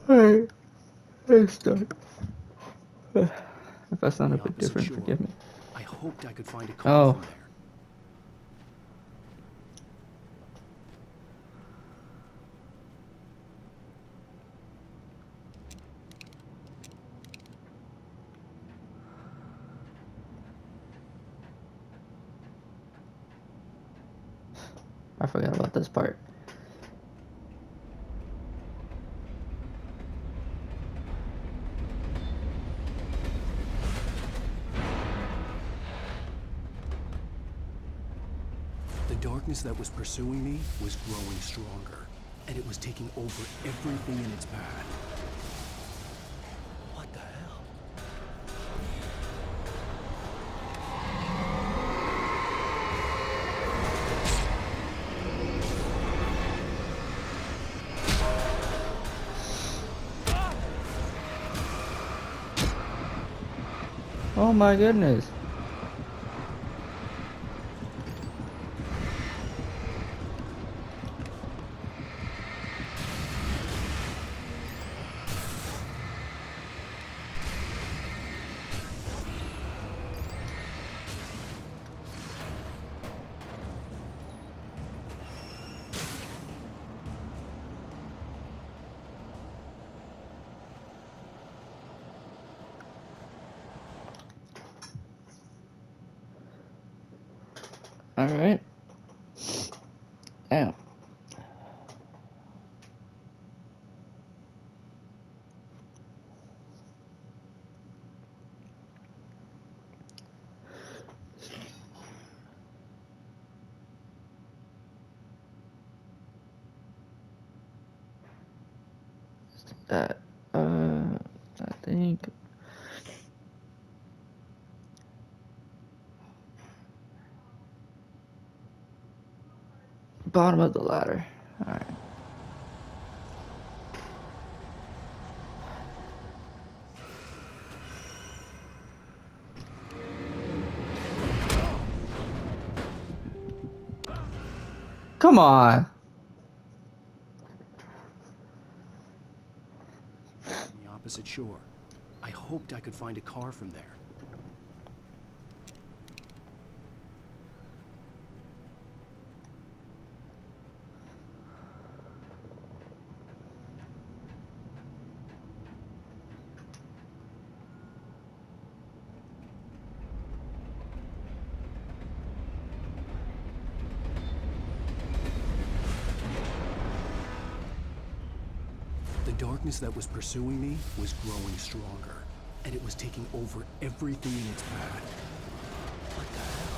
Alright, let's start. If I sound On a the bit opposite different, shore. forgive me. I hoped I could find a car Oh, from there. I forgot about this part. The darkness that was pursuing me was growing stronger, and it was taking over everything in its path. What the hell? Oh my goodness. Alright. Damn. That, I think. Bottom of the ladder. Alright. Come on. On the opposite shore. I hoped I could find a car from there. The darkness that was pursuing me was growing stronger, and it was taking over everything in its path. What the hell?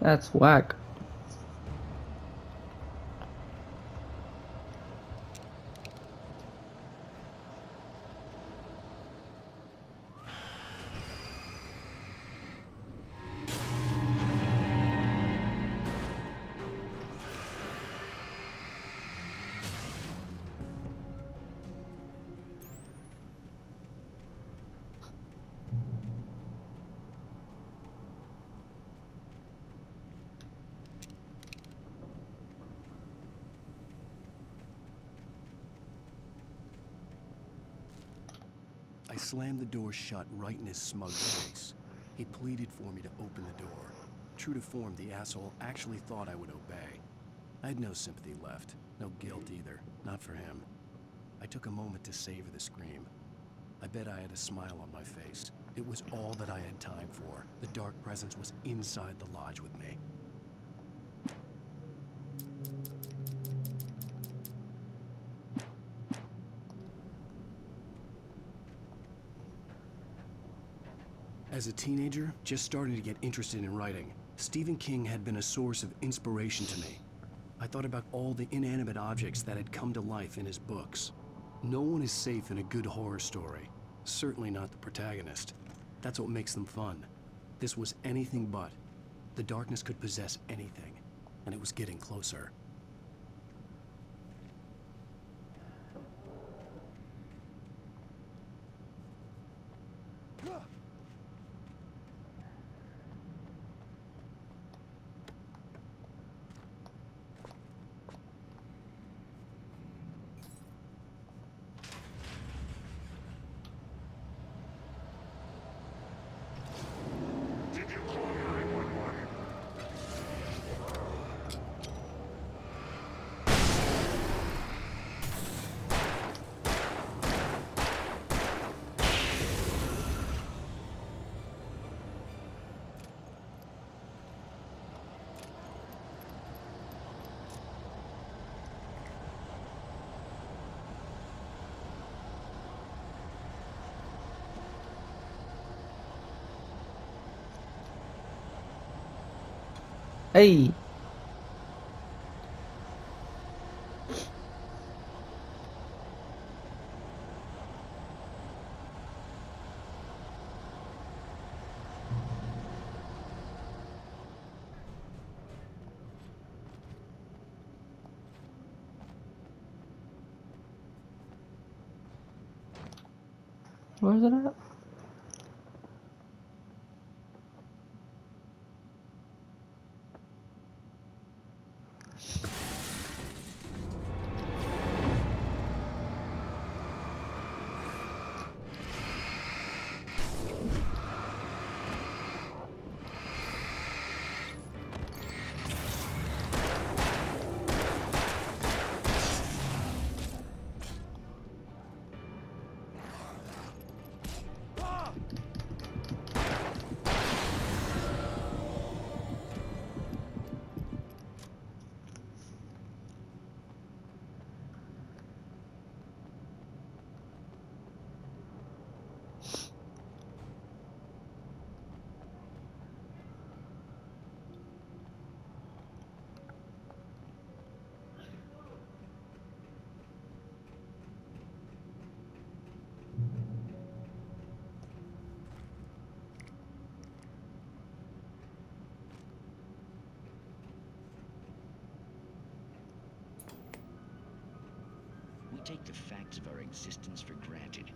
That's whack. I slammed the door shut right in his smug face. He pleaded for me to open the door. True to form, the asshole actually thought I would obey. I had no sympathy left, no guilt either, not for him. I took a moment to savor the scream. I bet I had a smile on my face. It was all that I had time for. The dark presence was inside the lodge with me. As a teenager, just starting to get interested in writing, Stephen King had been a source of inspiration to me. I thought about all the inanimate objects that had come to life in his books. No one is safe in a good horror story. Certainly not the protagonist. That's what makes them fun. This was anything but. The darkness could possess anything, and it was getting closer. Hey. Where's it at? We take the facts of our existence for granted,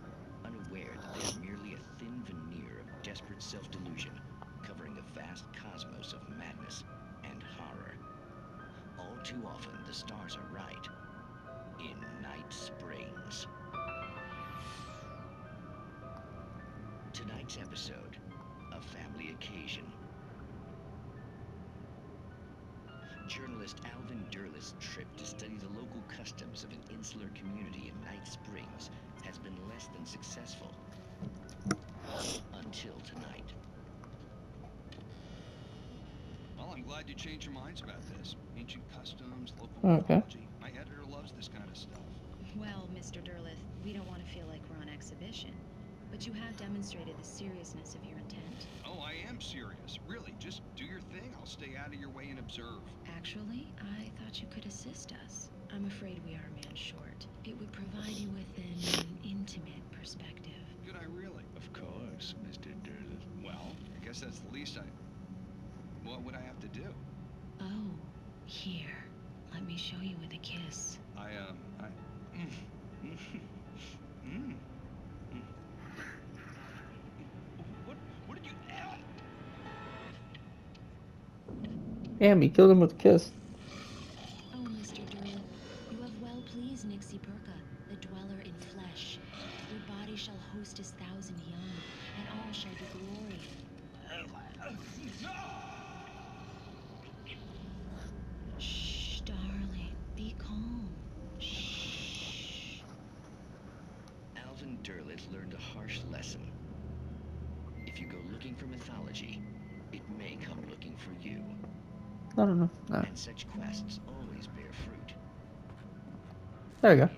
unaware that they are merely a thin veneer of desperate self-delusion, covering a vast cosmos of madness and horror. All too often, the stars are right. In Night Springs. Tonight's episode, a family occasion. Journalist Alvin Derlis' trip to study the local customs of an insular community in Night Springs has been less than successful. Until tonight. Well, I'm glad you changed your minds about this. Ancient customs, local Okay. mythology. My editor loves this kind of stuff. Well, Mr. Derleth, we don't want to feel like we're on exhibition, but you have demonstrated the seriousness of your intent. Oh, I am serious. Really, just do your thing. I'll stay out of your way and observe. Actually, I thought you could assist us. I'm afraid we are a man short. It would provide you with an intimate perspective. Could I really? Of course, Mr. Derlis. Well, I guess that's the least What would I have to do? Oh, here. Let me show you with a kiss. What did you... Damn, he killed him with a kiss. Oh, Mr. Derleth, you have well pleased Nixie Perka, the dweller in flesh. Your body shall host his 1,000 young, and all shall be glory. Shh, darling, be calm. Shh. Alvin Derlis learned a harsh lesson. If you go looking for mythology, it may come looking for you. I don't know. No. And such quests always bear fruit. There we go.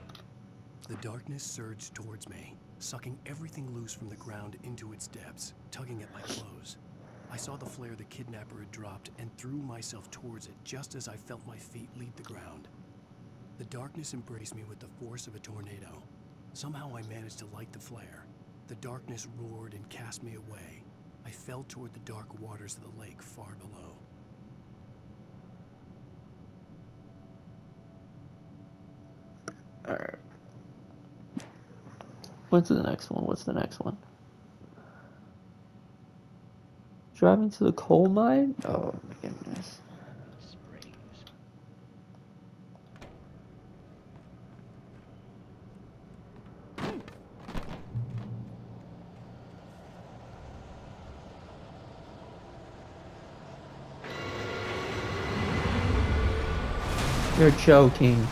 The darkness surged towards me. sucking everything loose from the ground into its depths, tugging at my clothes. I saw the flare the kidnapper had dropped and threw myself towards it just as I felt my feet leave the ground. The darkness embraced me with the force of a tornado. Somehow I managed to light the flare. The darkness roared and cast me away. I fell toward the dark waters of the lake far below. Alright. What's the next one? What's the next one? Driving to the coal mine? Oh my goodness. Springs. You're joking.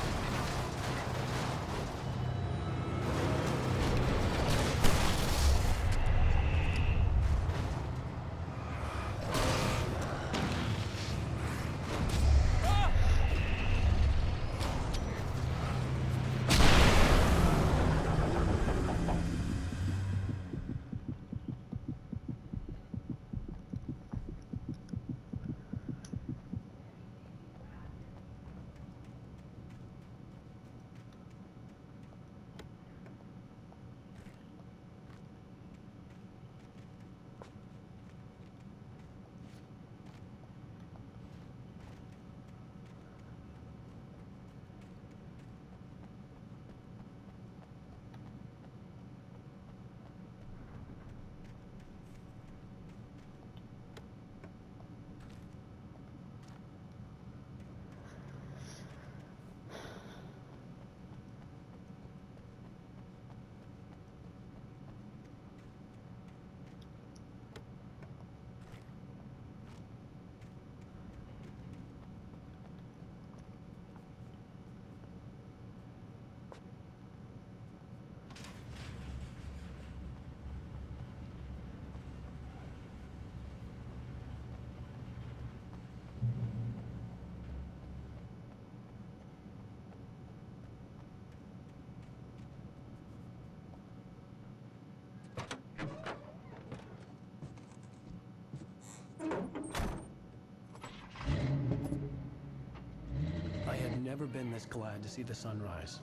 I had never been this glad to see the sunrise.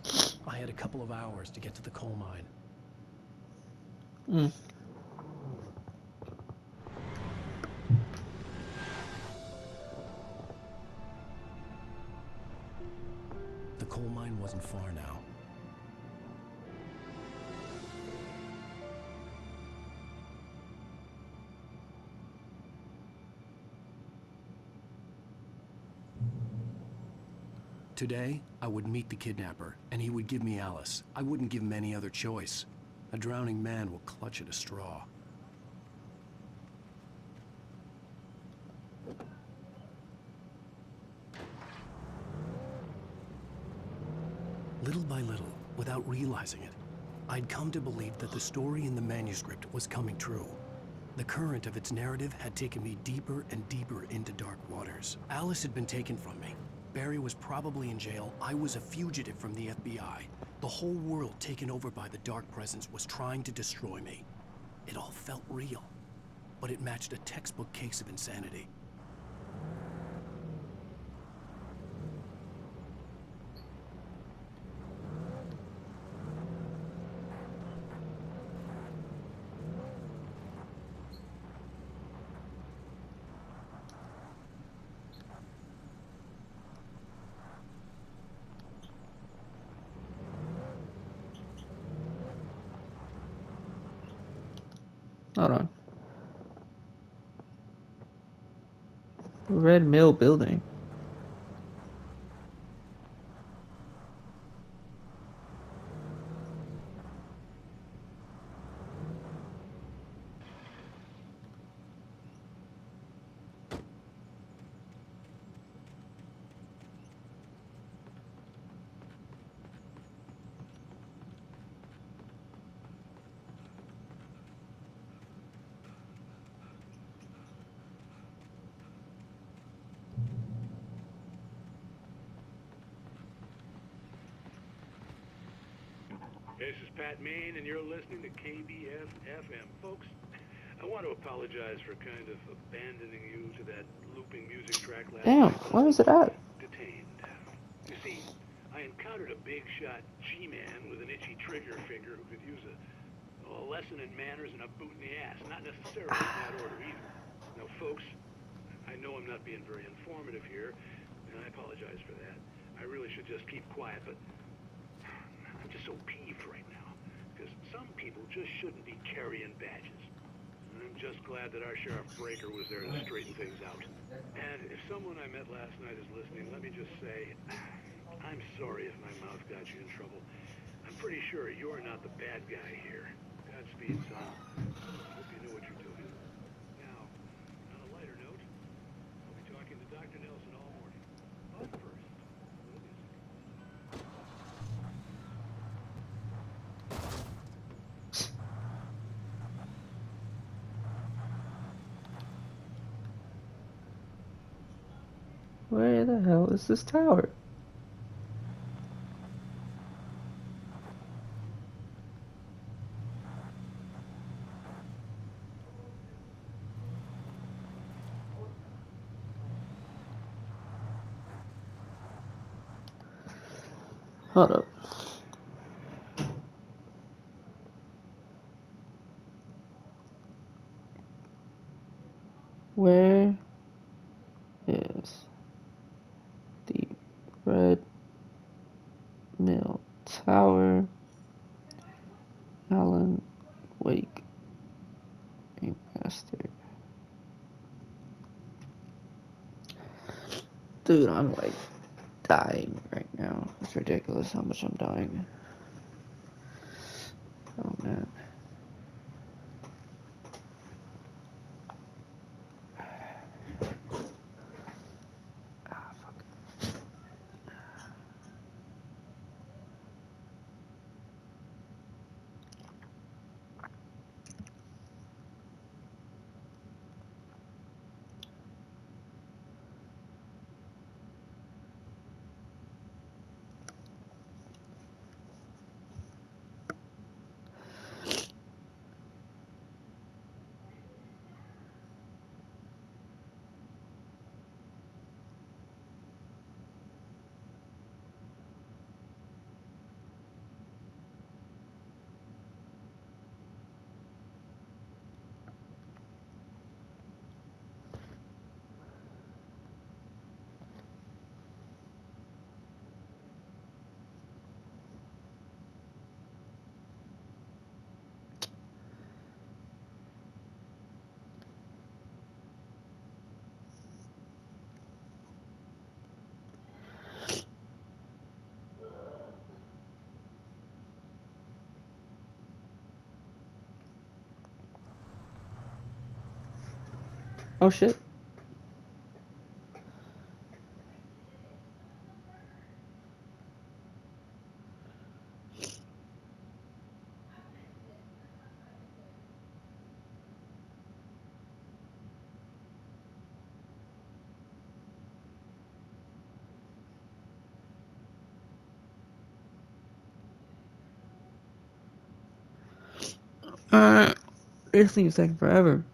I had a couple of hours to get to the coal mine. Mm. The coal mine wasn't far now. Today, I would meet the kidnapper, and he would give me Alice. I wouldn't give him any other choice. A drowning man will clutch at a straw. Little by little, without realizing it, I'd come to believe that the story in the manuscript was coming true. The current of its narrative had taken me deeper and deeper into dark waters. Alice had been taken from me. Barry was probably in jail. I was a fugitive from the FBI. The whole world taken over by the Dark Presence was trying to destroy me. It all felt real, but it matched a textbook case of insanity. Hold on. Red Mill building. This is Pat Main, and you're listening to KBF FM. Folks, I want to apologize for kind of abandoning you to that looping music track last Damn, night, but I where was is it at? detained. You see, I encountered a big shot G-man with an itchy trigger finger who could use a lesson in manners and a boot in the ass. Not necessarily in that order either. Now, folks, I know I'm not being very informative here, and I apologize for that. I really should just keep quiet, but I'm just so peeved right now, because some people just shouldn't be carrying badges. And I'm just glad that our Sheriff Breaker was there to straighten things out. And if someone I met last night is listening, let me just say, I'm sorry if my mouth got you in trouble. I'm pretty sure you're not the bad guy here. Godspeed, son. Hope you know what you're doing. Now, on a lighter note, I'll be talking to Dr. Nelson all morning. But first, a little music. Where the hell is this tower? Hold up. Where is the Red Mill Tower? Alan Wake Remastered. Dude, I'm like dying right now. It's ridiculous how much I'm dying. Oh man. Ah, fuck. Oh shit. This thing's taking forever.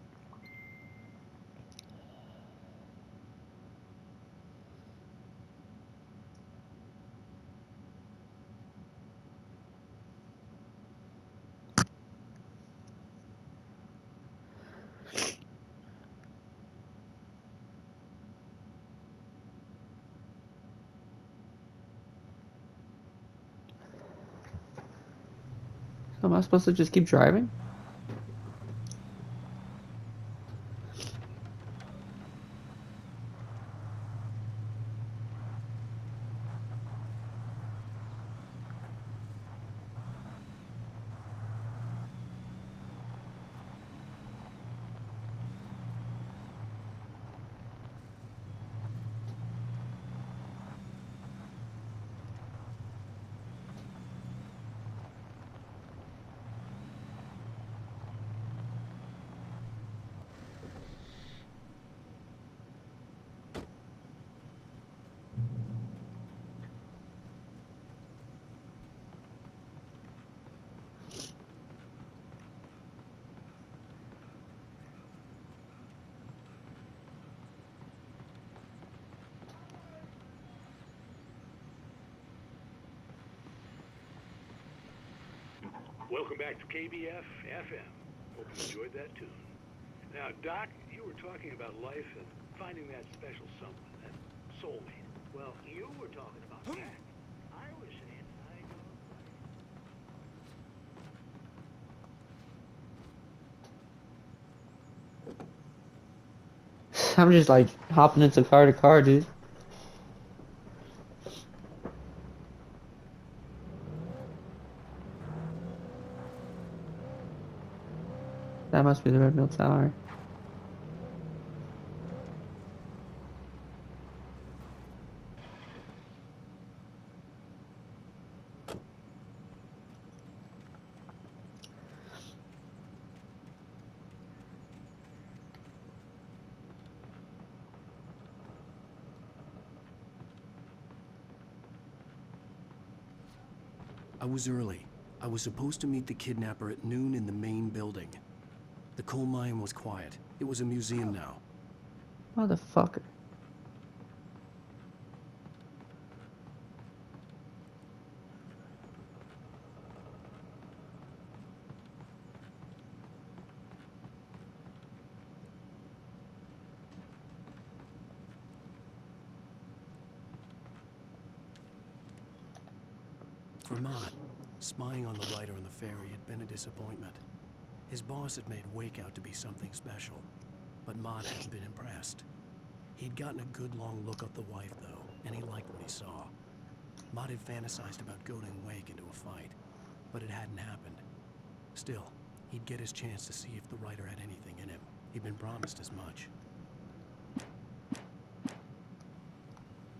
So am I supposed to just keep driving? Welcome back to KBF FM. Hope you enjoyed that tune. Now, Doc, you were talking about life and finding that special someone, that soulmate. Well, you were talking about that. I was saying I don't. I'm just like hopping into car to car, dude. That must be the Red Mill Tower. I was early. I was supposed to meet the kidnapper at noon in the main building. The coal mine was quiet. It was a museum now. Motherfucker. For Mott, spying on the writer on the ferry had been a disappointment. His boss had made Wake out to be something special, but Mott hadn't been impressed. He'd gotten a good long look at the wife, though, and he liked what he saw. Mott had fantasized about goading Wake into a fight, but it hadn't happened. Still, he'd get his chance to see if the writer had anything in him. He'd been promised as much.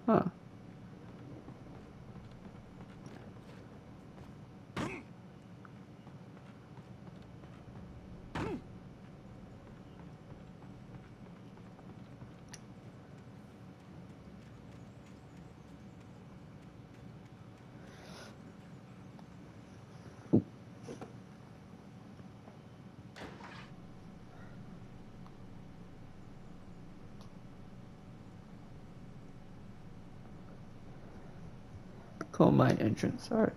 Huh. Coal mine entrance. Alright.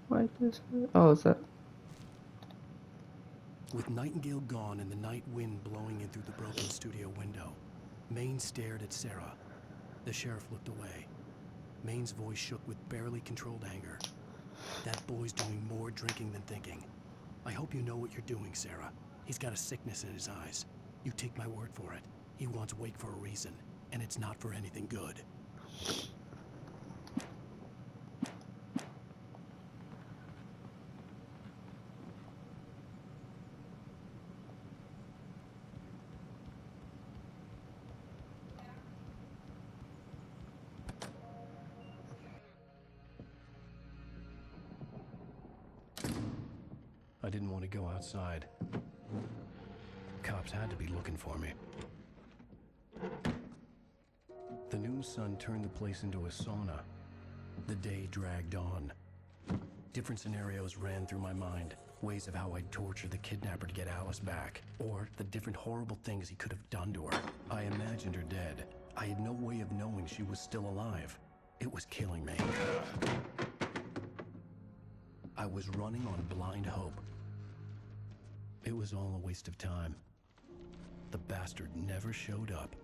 Right this way. Oh, is that? With Nightingale gone and the night wind blowing in through the broken studio window, Maine stared at Sarah. The sheriff looked away. Maine's voice shook with barely controlled anger. That boy's doing more drinking than thinking. I hope you know what you're doing, Sarah. He's got a sickness in his eyes. You take my word for it. He wants Wake for a reason, and it's not for anything good. I didn't want to go outside. Cops had to be looking for me. The noon sun turned the place into a sauna. The day dragged on. Different scenarios ran through my mind. Ways of how I'd torture the kidnapper to get Alice back. Or the different horrible things he could have done to her. I imagined her dead. I had no way of knowing she was still alive. It was killing me. I was running on blind hope. It was all a waste of time. The bastard never showed up.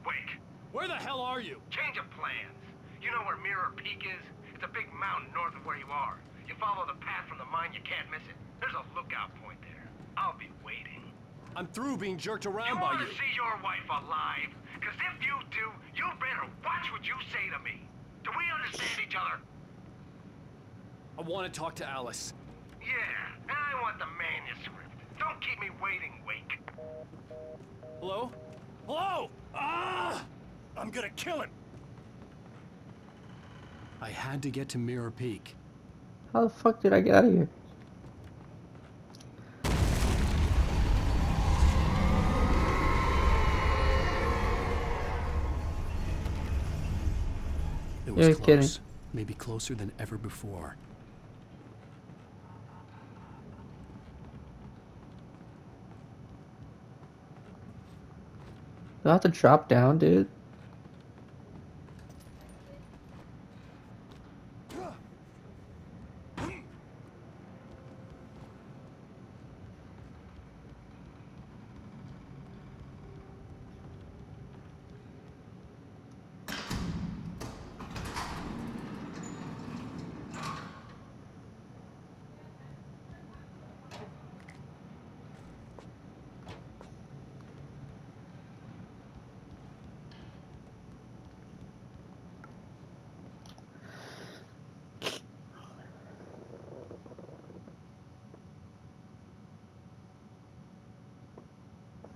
Wake, Where the hell are you? change of plans. You know where Mirror Peak is? It's a big mountain north of where you are. You follow the path from the mine, you can't miss it. There's a lookout point there. I'll be waiting. I'm through being jerked You around by want you. to see your wife alive? Because Because if you do, you better watch what you say to me. Do we understand each other? I want to talk to Alice. Yeah, and I want the manuscript. Don't keep me waiting, Wake. Hello? Hello! Ah! I'm gonna kill him! I had to get to Mirror Peak. How the fuck did I get out of here? It was You're close. kidding. Maybe closer than ever before. Do I have to drop down, dude?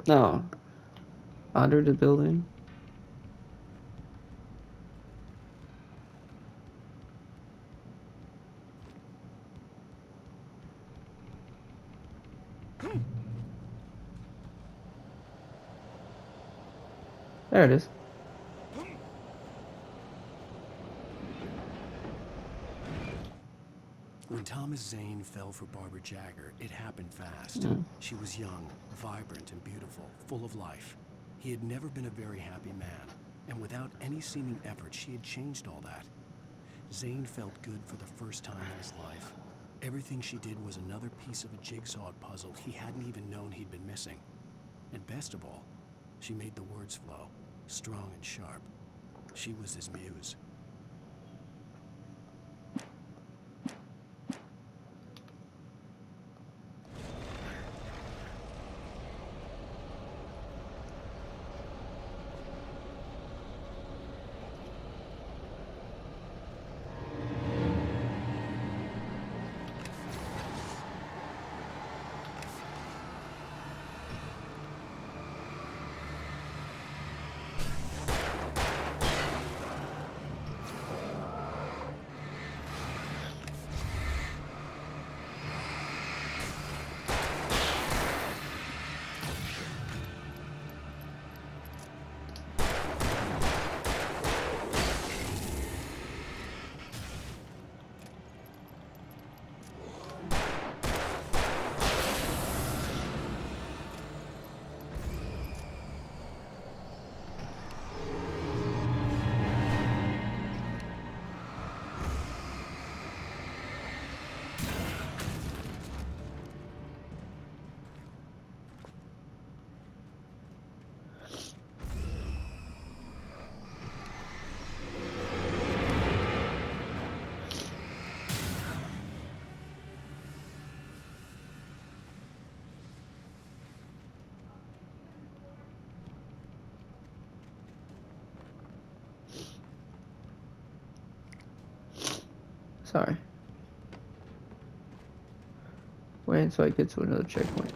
No. Under the building. There it is. When Thomas Zane fell for Barbara Jagger, it happened fast. Mm. She was young, vibrant, and beautiful, full of life. He had never been a very happy man, and without any seeming effort, she had changed all that. Zane felt good for the first time in his life. Everything she did was another piece of a jigsaw puzzle he hadn't even known he'd been missing. And best of all, she made the words flow, strong and sharp. She was his muse. Sorry. Wait until I get to another checkpoint.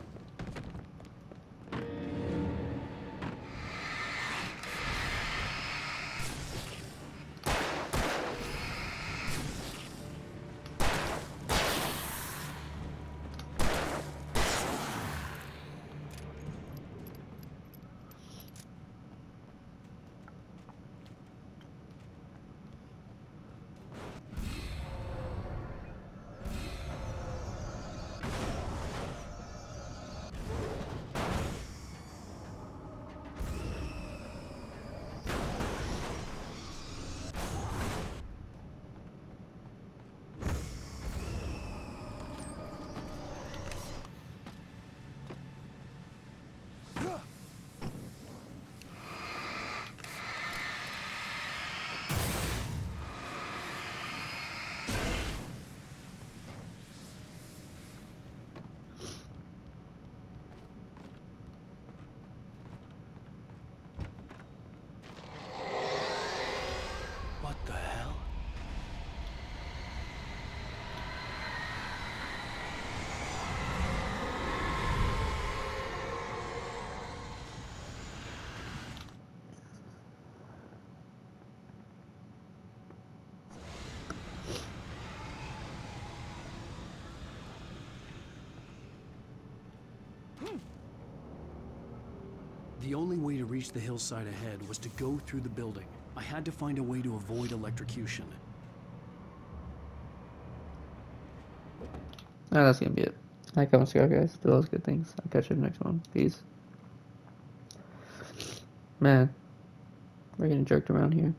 The only way to reach the hillside ahead was to go through the building. I had to find a way to avoid electrocution. Oh, that's gonna be it. Like, comment, subscribe, guys. Do those good things. I'll catch you in the next one. Peace. Man, we're getting jerked around here.